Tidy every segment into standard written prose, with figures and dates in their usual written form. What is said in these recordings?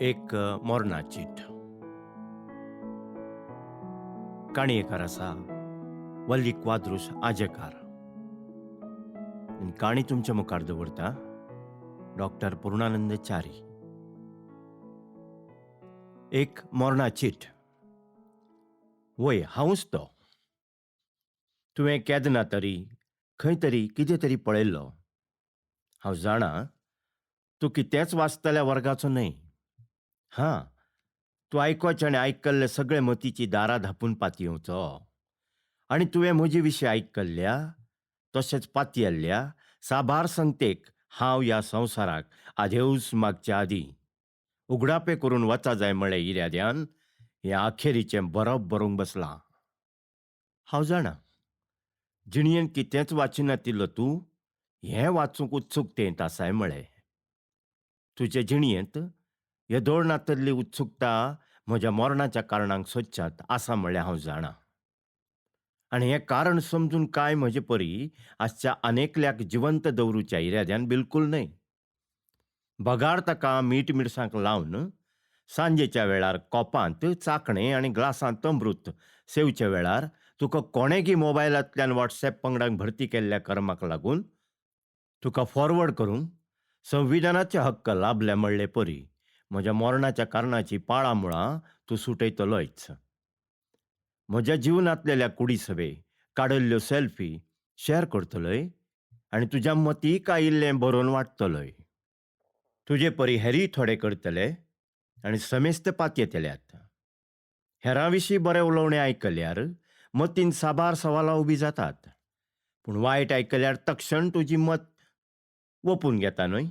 एक मोरणा चीट काणयेकार आसा वल्ली क्वाद्रूस आजेकार आनी काणी तुमच्या मुखार दवरता डॉक्टर पूर्णानंद च्यारी. एक मोरणा चीट. वय हांवूच तो. तुवें केदना तरी खंय तरी कितें तरी पळयल्लो. हांव जाणां तूं कितेंच वाचतल्या वर्गाचो न्हय. हां, तूं आयकोवचें आनी आयकल्ले सगळे मतीची दारां धांपून पातयेवचो. आनी तुवें म्हजे विशीं आयकल्ल्या तशेंच पातयेल्ल्या साबार संगतेक हांव ह्या संवसाराक आदेवूस मागच्या आदीं उगडापे करून वचा जाय म्हणलें इराद्यान हें आखेरीचें बरोप बरोवंक बसलां. हांव जाणां जिणयेन कितेंच वाची नातिल्लो तूं हें वाचूंक उत्सुकतेंत आसाय म्हळें. तुजे जिणयेंत येदोळ नातल्ली उत्सुकता म्हज्या मोरणाच्या कारणांक सोदच्यात आसा म्हणलें हांव जाणां. आनी हें कारण समजून कांय म्हजे परी आजच्या अनेकल्याक जिवंत दवरूच्या इराद्यान बिलकूल न्हय. बगार ताका मीठ मिरसांग लावन सांजेच्या वेळार कोपांत चाकणें आनी ग्लासांत अमृत सेवचे वेळार तुका कोणेगी मोबायलांतल्यान वॉट्सॅप पंगडाक भरती केल्ल्या कर्माक लागून तुका फॉरवर्ड करूंक संविधानाचे हक्क लाभले म्हणले परी म्हज्या मोरणाच्या कारणाची पाळामुळां तूं सुटयतलोयच. म्हज्या जिवनांतलेल्या कुडीसवे काडल्ल्यो सेल्फी शॅर करतलोय आनी तुज्या मतीक आयिल्लें बरोवन वाटतलोय. तुजे परी हेरूय थोडे करतले आनी समेस्त पातयेतल्यात. हेरां विशीं बरें उलोवणें आयकल्यार मतीन साबार सवालां उबीं जातात. पूण वायट आयकल्यार तक्षण तुजी मत ओपून घेता न्हय.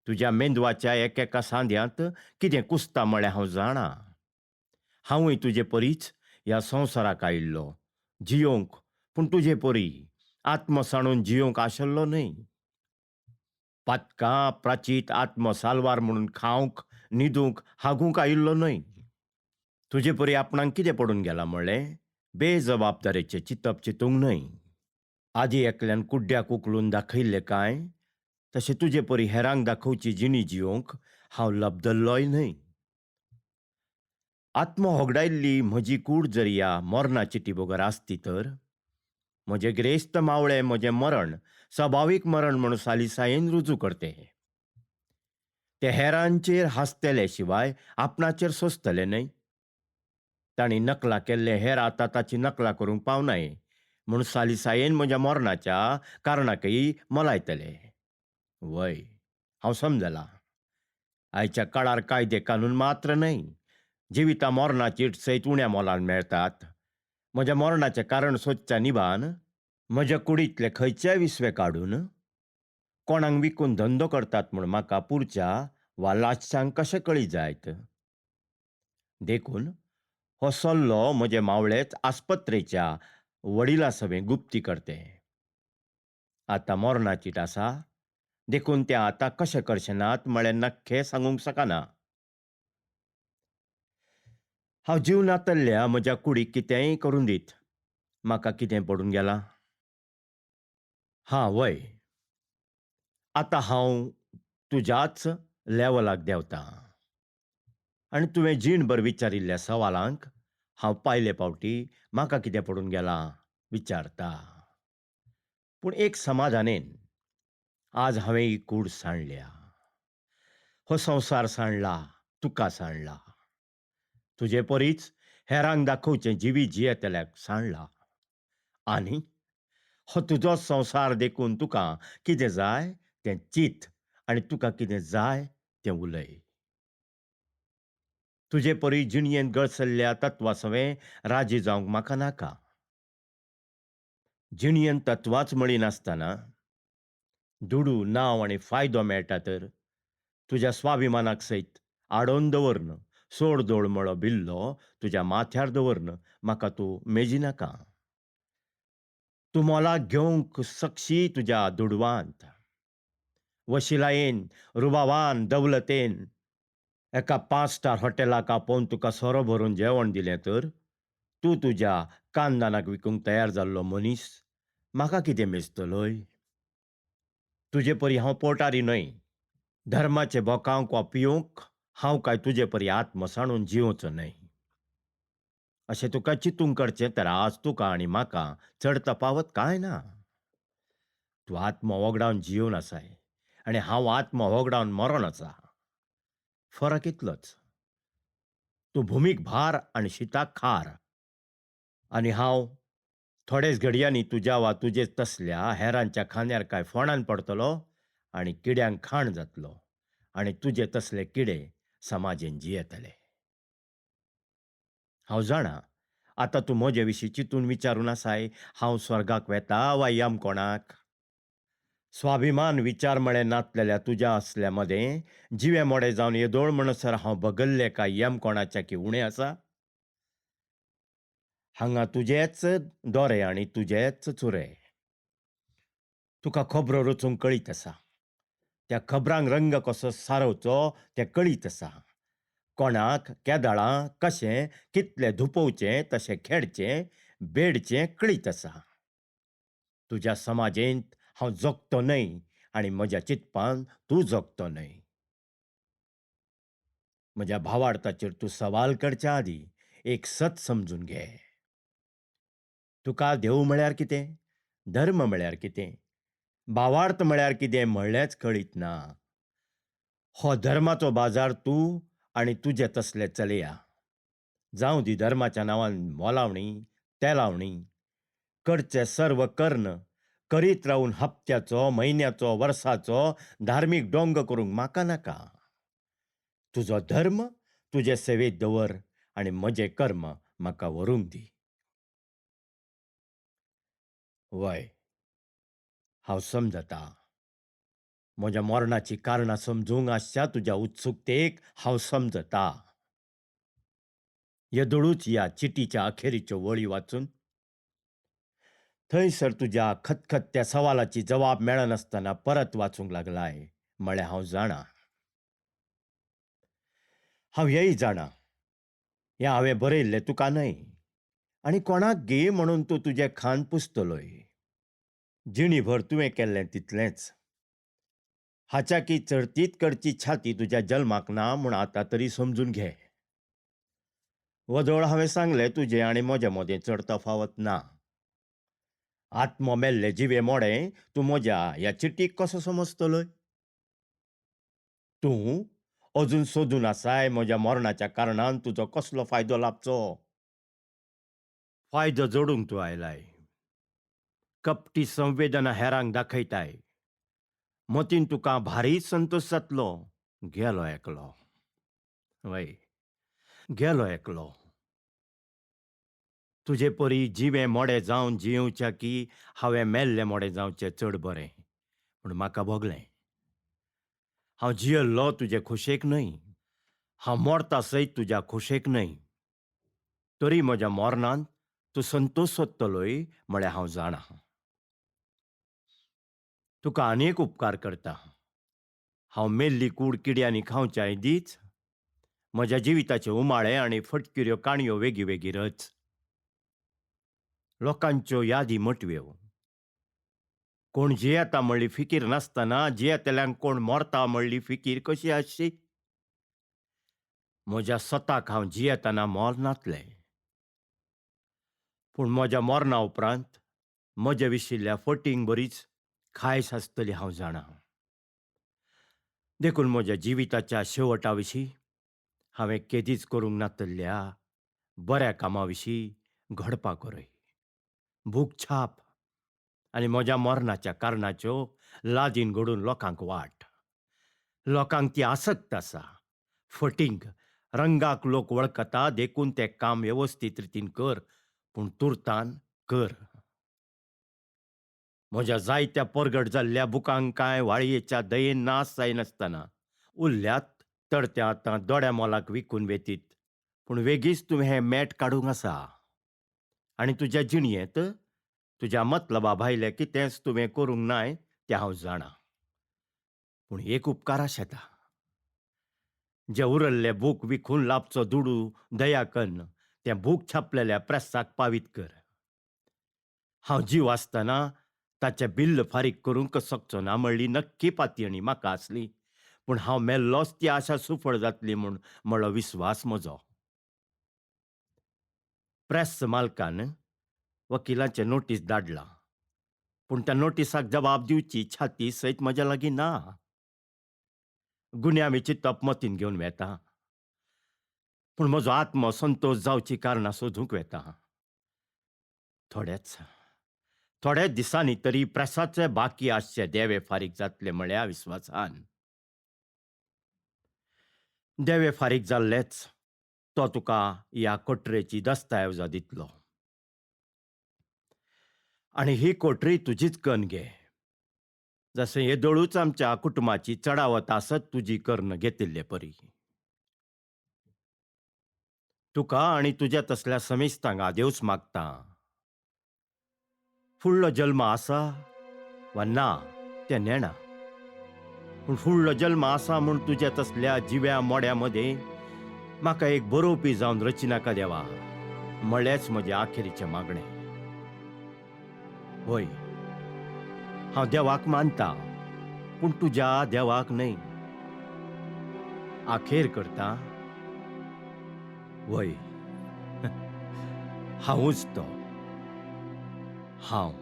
तुज्या मेंदवाच्या एकेका सांध्यांत कितें कुसता म्हळें हांव जाणां. हांवूय तुजे परीच ह्या संवसाराक आयिल्लो जियोंक, पूण तुजे परी आत्म सांडून जियोंक आशिल्लो न्हय. पातकां प्राचीत आत्म सालवार म्हणून खावंक न्हिदूंक हागूंक आयिल्लो न्हय. तुजे परी आपणाक कितें पडून गेलां म्हणलें बेजबाबदारेचें चिंतप चिंतूंक न्हय. आदी एकल्यान कुड्ड्याक उखलून दाखयल्लें काय तशें तुजे परी हेरांक दाखोवची जिणी जियोंक हांव लबदल्लोय न्हय. आत्म होगडायिल्ली म्हजी कूड जर ह्या मोरणा चिटी बगर आसती तर म्हजें गिरेस्त मावळें म्हजें मरण स्वाभावीक मरण म्हूण सालिसायेन रुजू करते. ते हेरांचेर हांसतले शिवाय आपणाचेर सोंसतले न्हय. तांणी नकलां केल्ले हेर आतां ताची नकलां करूंक पावनाय म्हूण सालिसायेन म्हज्या मोरणाच्या कारणाकय मोलायतले. वय, हांव समजलां. आयच्या काळार कायदे कानून मात्र न्हय, जिविता मोरणाची इटसयत उण्या मोलान मेळटात. म्हज्या मोरणाचें कारण सोदच्या निबान म्हज्या कुडींतले खंयचेय विसवे काडून कोणाक विकून धंदो करतात म्हूण म्हाका पुरच्या वा लाजच्यांक कशें कळी जायत. देखून हो सल्लो म्हजे मावळेच आस्पत्रेच्या वडिलां सवे गुप्ती करते. आतां मोरणा चीट आसा देखून तें आतां कशें करचें नात म्हळें नख्खें सांगूंक शकना. हांव जिवनांतल्या म्हज्या कुडीक कितेंय करून दीत, म्हाका कितें पडून गेलां. हां, वय. आतां हांव तुज्याच लेवलाक देंवतां आनी तुवें जीणभर विचारिल्ल्या सवालांक हांव पायले पावटी म्हाका कितें पडून गेलां विचारता. पूण एक समाधानेन आज हांवें ही कूड सांडल्या. हो संवसार सांडला, तुका सांडला. तुजे परीच हेरांक दाखोवचें जिवी जियेतल्याक सांडलां. आनी हो तुजोच संवसार देखून तुका कितें जाय तें चिंत आनी तुका कितें जाय तें उलय. तुजे परी जिणयेंत गळसल्ल्या तत्वां सवें राजी जावंक म्हाका नाका. जिणयेंत तत्वांच मळी नासतना दुडू नांव आनी फायदो मेळटा तर तुज्या स्वाभिमानाक सयत आडोवन दवरन सोडदोड मळो बिल्लो तुज्या माथ्यार दवरन म्हाका तूं मेजी नाका. तूं मोलाक घेवंक सकशी तुज्या दुडवांत. वशिलायेन, रुबाबान, दवलतेन एका 5 स्टार हॉटेलाक आपोवन तुका सोरो भरून जेवण दिलें तर तूं तुज्या कानदानाक विकूंक तयार जाल्लो मनीस म्हाका कितें मेजतलोय. तुजे परी हांव पोटारी न्हय. धर्माचे बोकावंक वा पियोंक हांव काय तुजे परी आत्म सांडून जिवोचो न्हय. अशें तुका चिंतूंक करचें तर आज तुका आनी म्हाका चड तफावत कांय ना. तूं आत्म वगडावन जिवन आसाय आनी हांव आत्म वगडावन मरोन आसा. फरक इतलोच. तूं भुमीक भार आनी शिताक खार. आनी हांव थोडेच घडयांनी तुज्या वा तुजे तसल्या हेरांच्या खांद्यार काय फोंडान पडतलो आनी किड्यांक खाण जातलो आनी तुजे तसले किडे समाजेन जियेतले. हांव जाणा आतां तूं म्हजे विशीं चिंतून विचारून आसाय, हांव स्वर्गाक वेता वा यमकोणाक. स्वाभिमान विचार म्हळें नातलेल्या तुज्या असल्या मदें जिवे मोडे जावन येदोळ म्हणसर हांव बगल्ले काय यमकोणाच्या की उणें आसा. हांगा तुजेच दोरे आनी तुजेच चुरे. तुका खबरो रचूंक कळीत आसा. त्या खबरांक रंग कसो सारवचो तें कळीत आसा. कोणाक केदाळां कशें कितलें धुपोवचें तशें खेडचें बेडचें कळीत आसा. तुज्या समाजेंत हांव जगतो न्हय आनी म्हज्या चिंतपान तूं जगतो न्हय. म्हज्या भावार्थाचेर तूं सवाल करच्या आदीं एक सत समजून घे. तुका देव म्हळ्यार कितें, धर्म म्हळ्यार कितें, भावार्थ म्हळ्यार कितें म्हणलेंच कळीत ना. हो धर्माचो बाजार तूं आनी तुजे तसले चलया. जावं दी धर्माच्या नांवान मोलावणी, तेलावणी, करचे सर्व कर्ण करीत रावन हप्त्याचो, म्हयन्याचो, वर्साचो धार्मीक डोंग करूंक म्हाका नाका. तुजो धर्म तुजे सेवेत दवर आनी म्हजें कर्म म्हाका व्हरूंक दी. वय, हांव समजतां. म्हज्या मरणाची कारणां समजूंक आसच्या तुज्या उत्सुकतेक हांव समजतां. येदोळूच ह्या चिटीच्या अखेरीच्यो वळी वाचून थंयसर तुज्या खतखत्या सवालाची जबाब मेळनासतना परत वाचूंक लागलाय म्हळें हांव जाणां. हांव हेंय जाणां. हें हांवें बरयल्लें तुका न्हय आनी कोणाक गे म्हणून तूं तुजें खान पुसतलोय. जिणीभर तुवें केल्लें तितलेंच. हाच्याकी चडतीत करची छाती तुज्या जल्माक ना म्हूण आतां तरी समजून घे. वदळ हांवें सांगलें तुजें आनी म्हजे मदें चड तफावत ना. आत्म मेल्ले जिवे मोडे तूं म्हज्या ह्या चिटीक कसो समजतलोय. तूं अजून सोदून आसाय म्हज्या मरणाच्या कारणान तुजो कसलो फायदो लाभचो. फायदो जोडूंक तूं आयलाय. कपटी संवेदना हेरांक दाखयताय. मतीन तुका भारी संतोश जातलो. गेलो एकलो. वय, गेलो एकलो. तुजे परी जिवें मोडे जावन जियेवच्या की हांवें मेल्लें मोडे जावचें चड बरें. पूण म्हाका भोगलें. हांव जियेल्लो तुजे खोशेक न्हय. हांव मोरता सयत तुज्या खोशेक न्हय. तरी म्हज्या मोरणांत तूं संतोश सोदतलोय म्हळें हांव जाणां. तुका आनी एक उपकार करतां. हांव मेल्ली कूड किड्यांनी खावच्या आदींच म्हज्या जिविताचे उमाळे आनी फटकिऱ्यो काणयो वेगी वेगी रच. लोकांच्यो यादी मटव्यो. कोण जियेता म्हणली फिकीर नासतना जियेतल्यांक कोण मरता म्हणली फिकीर कशी आसची. म्हज्या स्वताक हांव जियेतना मोल नातलें. पूण म्हज्या मरणा उपरांत म्हजे विशिल्ल्या फटींक बरीच खायस आसतली हांव जाणां. देखून म्हज्या जिविताच्या शेवटा विशीं हांवें केदीच करूंक नातल्ल्या बऱ्या कामां विशीं घडपाक करय. भूकछाप आनी म्हज्या मरणाच्या कारणाच्यो लाजीन घडून लोकांक वाट. लोकांक ती आसक्त आसा. फटींग रंगाक लोक वळखता देखून तें काम वेवस्थीत रितीन कर, पूण तुर्तान कर. म्हज्या जायत्या परगट जाल्ल्या बुकांक कांय व्हाळयेच्या दयेन नास जायनासतना उरल्यात तर ते आतां दोड्या मोलाक विकून वेतीत. पूण वेगीच तुवें हें मेट काडूंक आसा. आनी तुज्या जिणयेंत तुज्या मतलबा भायलें कितेंच तुवें करूंक नाय तें हांव जाणां. पूण एक उपकार आशेता. जे उरल्ले बूक विकून लाभचो दुडू दया कन्न तें बूक छापलेल्या प्रेसाक पावीत कर. हांव जीव आसतना ताचें बिल्ल फारीक करूंक शकचो ना म्हणली नक्की पातयणी म्हाका आसली. पूण हांव मेल्लोच ती आशा सुफळ जातली म्हूण म्हणलो विस्वास म्हजो. प्रेस मालकान वकिलाचें नोटीस धाडलां, पूण त्या नोटिसाक जबाब दिवची छाती सयत म्हज्या लागीं ना. गुन्यांव चिंतप मतीन घेवन वेता, पूण म्हजो आत्मो संतोश जावची कारणां सोदूंक वेता. थोडेच थोड्याच दिसांनी तरी प्रेसाचे बाकी आसचे देवे फारीक जातले म्हळ्या विस्वासान. देवे फारीक जाल्लेच तो तुका ह्या कोठरेची दस्तावेजां दितलो. आनी ही कोठरी तुजीच कन्न घे. जशें येदोळूच आमच्या कुटुंबाची चडावत आसत तुजी कर्ण घेतिल्ले परी. तुका आनी तुज्या तसल्या समेस्तांक आदेवच मागतां. फुडलो जल्म आसा वा ना तें नेणा, पूण फुडलो जल्म आसा म्हूण तुज्या तसल्या जिव्या मोड्या मदें म्हाका एक बरोवपी जावन रची नाका देवा, म्हणलेंच म्हजें आखेरीचें मागणें. होय, हांव देवाक मानतां, पूण तुज्या देवाक न्हय. आखेर करतां. वय, हांवूच तो. हांव.